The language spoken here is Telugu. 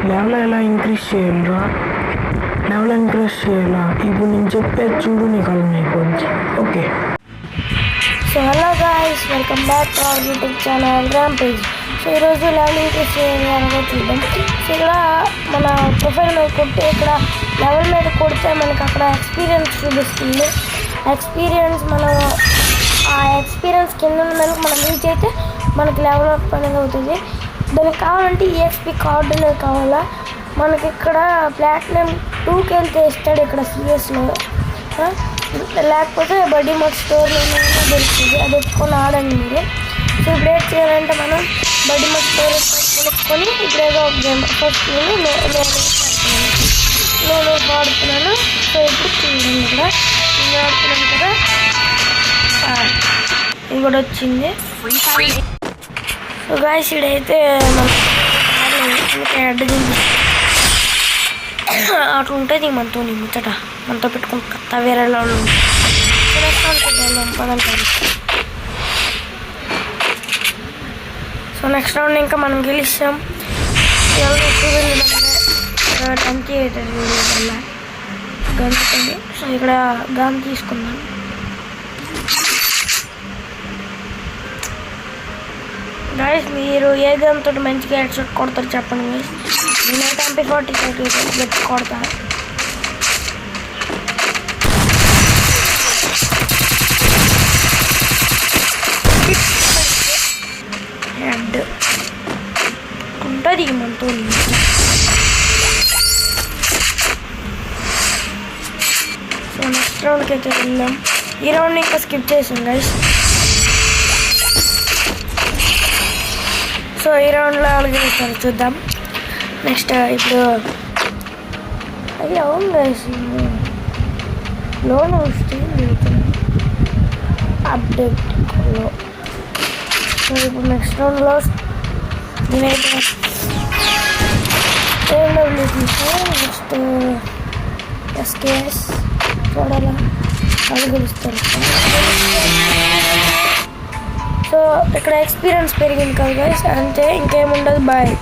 లెవెల్ ఎలా ఇంక్రీజ్ చేయాలరా? లెవెల్ ఇంక్రీజ్ చేయాలా? ఇప్పుడు నేను చెప్పేది చూడు, నీకు అర్థమైపోద్ది. Okay, so hello guys, welcome back to our YouTube channel rampage. So ఈరోజు లెవెల్ ఇంక్రీజ్ చేయాలని చూద్దాం. సో ఇక్కడ మన ప్రొఫైల్ మీద కొట్టి ఇక్కడ లెవెల్ మీద కొడితే మనకి అక్కడ ఎక్స్పీరియన్స్ చూపిస్తుంది. ఎక్స్పీరియన్స్ మనం ఆ ఎక్స్పీరియన్స్ కింద మనకు మనం రీచ్ అయితే మనకి లెవెల్ అప్ అనేది అవుతుంది. దానికి కావాలంటే ఈఎక్స్పీ కార్డు అనేది కావాలా. మనకి ఇక్కడ ప్లాటినం 2కి వెళ్తే ఇస్తాడు ఇక్కడ సిఎస్లో. లేకపోతే బడ్డీ మోడ్ స్టోర్లో దొరుకుతుంది, అది ఎత్తుకొని ఆడండి మీరు. సో ఇప్పుడు ఏం చేయాలంటే మనం బడ్డీ మోడ్ స్టోర్ కొనుక్కొని ఇప్పుడు ఏదో ఒక గేమ్ ఫస్ట్ నేను వాడుతున్నాను. సో ఇప్పుడు చూడండి, ఇక్కడ నేను ఆడుతున్నాను కదా, ఇది కూడా వచ్చింది. సో గాయ్స్ ఇడైతే అడ్డు అట్లా ఉంటుంది మనతో ముచ్చట, మనతో పెట్టుకుంటా వేరే వాళ్ళు పదంటారు. సో నెక్స్ట్ రౌండ్ ఇంకా మనం గెలిస్తాం. టంకి అవుతుంది వల్ల గంటుంది. సో ఇక్కడ గన్ తీసుకుందాం. గాయస్ మీరు ఏ గన్తో మంచిగా హెడ్ షాట్ కొడతారు చెప్పండి గాయస్. నేనైతే MP40 గట్టి కొడతాను. హెడ్ ఉంటుంది మనతో. సో నెక్స్ట్ రౌండ్కి అయితే వెళ్దాం. ఈ రౌండ్ ఇంకా స్కిప్ చేసాం గైస్. సో ఈ రౌండ్లో అలాగే చూద్దాం. నెక్స్ట్ ఇప్పుడు అది అవును గైస్, లోన్ వస్తుంది అప్డేట్లో. సో ఇప్పుడు నెక్స్ట్ రౌండ్లో నేనైతే AW నెక్స్ట్ SKS చూడాలా, అది గెలుస్తారు. సో ఇక్కడ ఎక్స్పీరియన్స్ పెరిగింది కదా గైస్, అంతే, ఇంకేముండదు. బాయ్.